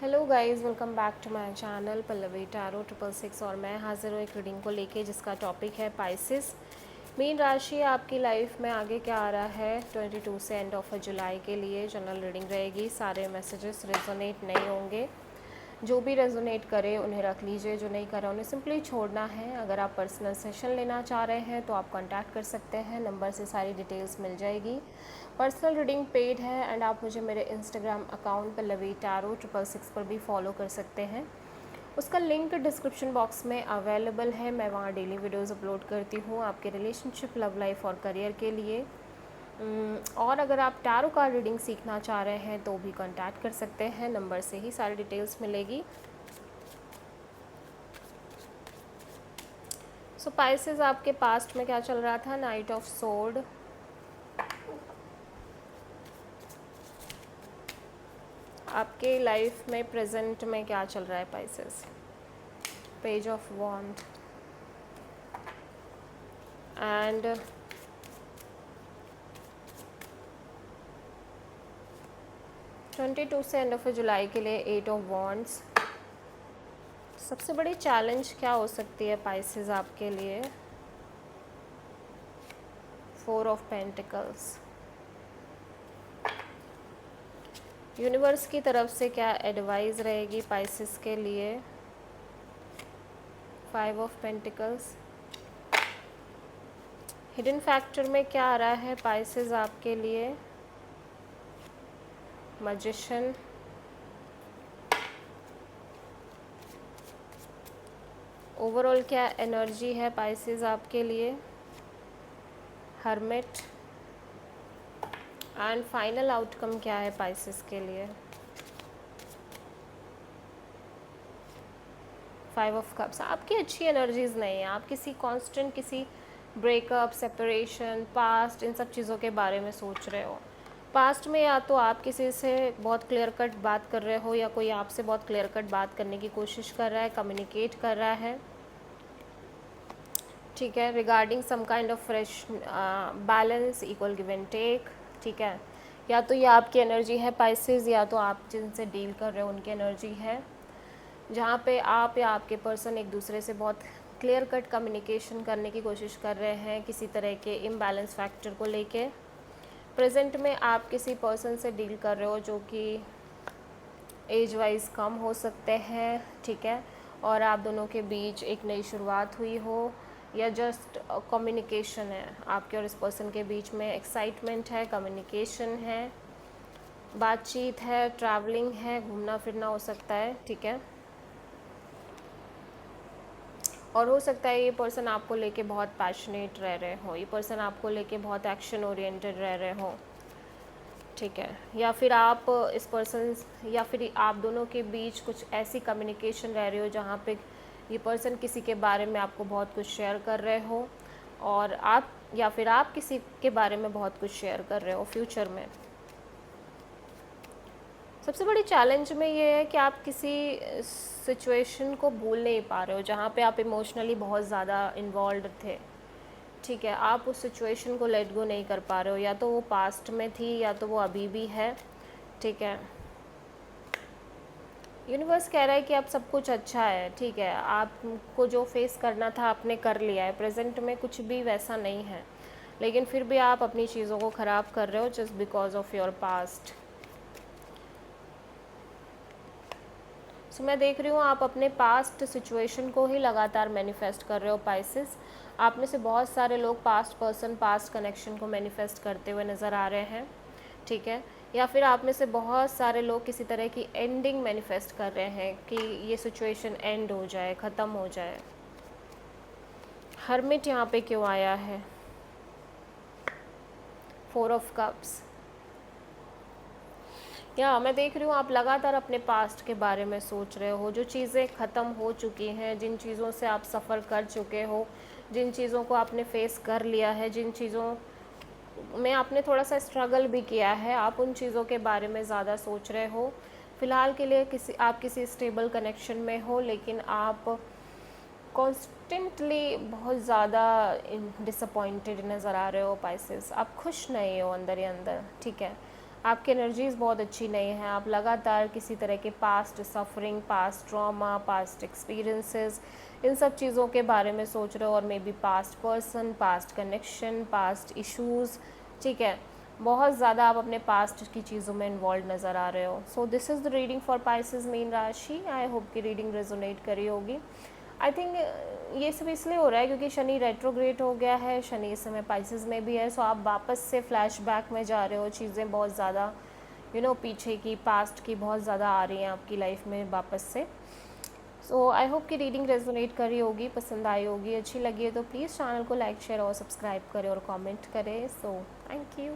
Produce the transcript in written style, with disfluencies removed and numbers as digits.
Hello guys, welcome back to my channel Pallavi tarot 666 और मैं हाजिर हूँ एक रीडिंग को लेके जिसका टॉपिक है पाइसेस। मीन राशि आपकी लाइफ में आगे क्या आ रहा है 22 से एंड ऑफ जुलाई के लिए जनरल रीडिंग रहेगी। सारे मैसेजेस रेजोनेट नहीं होंगे, जो भी रेजोनेट करे उन्हें रख लीजिए, जो नहीं करे उन्हें सिंपली छोड़ना है। अगर आप पर्सनल सेशन लेना चाह रहे हैं तो आप कांटेक्ट कर सकते हैं, नंबर से सारी डिटेल्स मिल जाएगी। पर्सनल रीडिंग पेड है एंड आप मुझे मेरे इंस्टाग्राम अकाउंट पल्लवी टैरो 666 पर भी फॉलो कर सकते हैं। उसका लिंक डिस्क्रिप्शन बॉक्स में अवेलेबल है। मैं वहाँ डेली वीडियोस अपलोड करती हूँ आपके रिलेशनशिप, लव लाइफ और करियर के लिए। और अगर आप टैरो कार्ड रीडिंग सीखना चाह रहे हैं तो भी कांटेक्ट कर सकते हैं, नंबर से ही सारी डिटेल्स मिलेगी। सो पाइसेस, आपके पास्ट में क्या चल रहा था? नाइट ऑफ सोर्ड, आपके लाइफ में प्रेजेंट में क्या चल रहा है Pisces? Page of wand and 22 से एंड ऑफ जुलाई के लिए 8 ऑफ वॉन्ड्स। सबसे बड़ी चैलेंज क्या हो सकती है पाइसेस आपके लिए? 4 ऑफ पेंटिकल्स। यूनिवर्स की तरफ से क्या एडवाइस रहेगी पाइसेस के लिए? 5 ऑफ पेंटिकल्स। हिडन फैक्टर में क्या आ रहा है पाइसेस आपके लिए? मैजिशियन। ओवरऑल क्या एनर्जी है पाइसेस आपके लिए? हर्मिट। एंड फाइनल आउटकम क्या है पाइसेस के लिए? 5 ऑफ कप्स। आपकी अच्छी एनर्जीज नहीं है, आप किसी कांस्टेंट, किसी ब्रेकअप, सेपरेशन, पास्ट, इन सब चीज़ों के बारे में सोच रहे हो। पास्ट में या तो आप किसी से बहुत क्लियर कट बात कर रहे हो या कोई आपसे बहुत क्लियर कट बात करने की कोशिश कर रहा है, कम्युनिकेट कर रहा है, ठीक है, regarding some kind of fresh balance, equal give and take, ठीक है। या तो ये आपकी एनर्जी है पाइसेस, या तो आप जिनसे डील कर रहे हो उनकी एनर्जी है, जहाँ पे आप या आपके पर्सन एक दूसरे से बहुत क्लियर कट कम्युनिकेशन करने की कोशिश कर रहे हैं किसी तरह के इम्बैलेंस फैक्टर को लेके। प्रेजेंट में आप किसी पर्सन से डील कर रहे हो जो कि एज वाइज कम हो सकते हैं, ठीक है, और आप दोनों के बीच एक नई शुरुआत हुई हो या जस्ट कम्युनिकेशन है आपके और इस पर्सन के बीच में, एक्साइटमेंट है, कम्युनिकेशन है, बातचीत है, ट्रैवलिंग है, घूमना फिरना हो सकता है, ठीक है। और हो सकता है ये पर्सन आपको लेके बहुत पैशनेट रह रहे हो, ये पर्सन आपको लेके बहुत एक्शन ओरिएंटेड रह रहे हो, ठीक है। या फिर आप इस पर्सन, या फिर आप दोनों के बीच कुछ ऐसी कम्युनिकेशन रह रही हो जहाँ पे ये पर्सन किसी के बारे में आपको बहुत कुछ शेयर कर रहे हो और आप, या फिर आप किसी के बारे में बहुत कुछ शेयर कर रहे हो फ्यूचर में। सबसे बड़ी चैलेंज में ये है कि आप किसी सिचुएशन को भूल नहीं पा रहे हो जहाँ पे आप इमोशनली बहुत ज़्यादा इन्वॉल्व थे, ठीक है। आप उस सिचुएशन को लेट गो नहीं कर पा रहे हो, या तो वो पास्ट में थी या तो वो अभी भी है, ठीक है। यूनिवर्स कह रहा है कि अब सब कुछ अच्छा है, ठीक है, आपको जो फेस करना था आपने कर लिया है, प्रेजेंट में कुछ भी वैसा नहीं है, लेकिन फिर भी आप अपनी चीज़ों को ख़राब कर रहे हो just because of your past. So मैं देख रही हूँ आप अपने पास्ट सिचुएशन को ही लगातार मैनिफेस्ट कर रहे हो पाइसेस। आप में से बहुत सारे लोग पास्ट पर्सन, पास्ट कनेक्शन को मैनिफेस्ट करते हुए नज़र आ रहे हैं, ठीक है। या फिर आप में से बहुत सारे लोग किसी तरह की एंडिंग मैनिफेस्ट कर रहे हैं कि ये सिचुएशन एंड हो जाए, ख़त्म हो जाए। हर्मिट यहाँ पे क्यों आया है? 4 ऑफ कप्स। या मैं देख रही हूँ आप लगातार अपने पास्ट के बारे में सोच रहे हो, जो चीज़ें ख़त्म हो चुकी हैं, जिन चीज़ों से आप सफ़र कर चुके हो, जिन चीज़ों को आपने फेस कर लिया है, जिन चीज़ों में आपने थोड़ा सा स्ट्रगल भी किया है, आप उन चीज़ों के बारे में ज़्यादा सोच रहे हो। फ़िलहाल के लिए आप किसी स्टेबल कनेक्शन में हो, लेकिन आप कॉन्स्टेंटली बहुत ज़्यादा डिसअपॉइंटेड नज़र आ रहे हो पाइसेस। आप खुश नहीं हो अंदर ही अंदर, ठीक है। आपकी एनर्जीज़ बहुत अच्छी नहीं है, आप लगातार किसी तरह के past suffering, past trauma, past experiences, इन सब चीज़ों के बारे में सोच रहे हो, और maybe past person, past connection, past issues, ठीक है, बहुत ज़्यादा आप अपने पास्ट की चीज़ों में इन्वॉल्व नज़र आ रहे हो। So this is the reading for Pisces mean राशि। आई होप कि रीडिंग रेजोनेट करी होगी। आई थिंक ये सब इसलिए हो रहा है क्योंकि शनि रेट्रोग्रेड हो गया है, शनि इस समय पाइसेस में भी है। सो आप वापस से फ्लैशबैक में जा रहे हो, चीज़ें बहुत ज़्यादा पीछे की, पास्ट की बहुत ज़्यादा आ रही हैं आपकी लाइफ में वापस से। सो आई होप कि रीडिंग रेजोनेट करी होगी, पसंद आई होगी, अच्छी लगी है तो प्लीज़ चैनल को लाइक, शेयर और सब्सक्राइब करें और कमेंट करें। So thank you.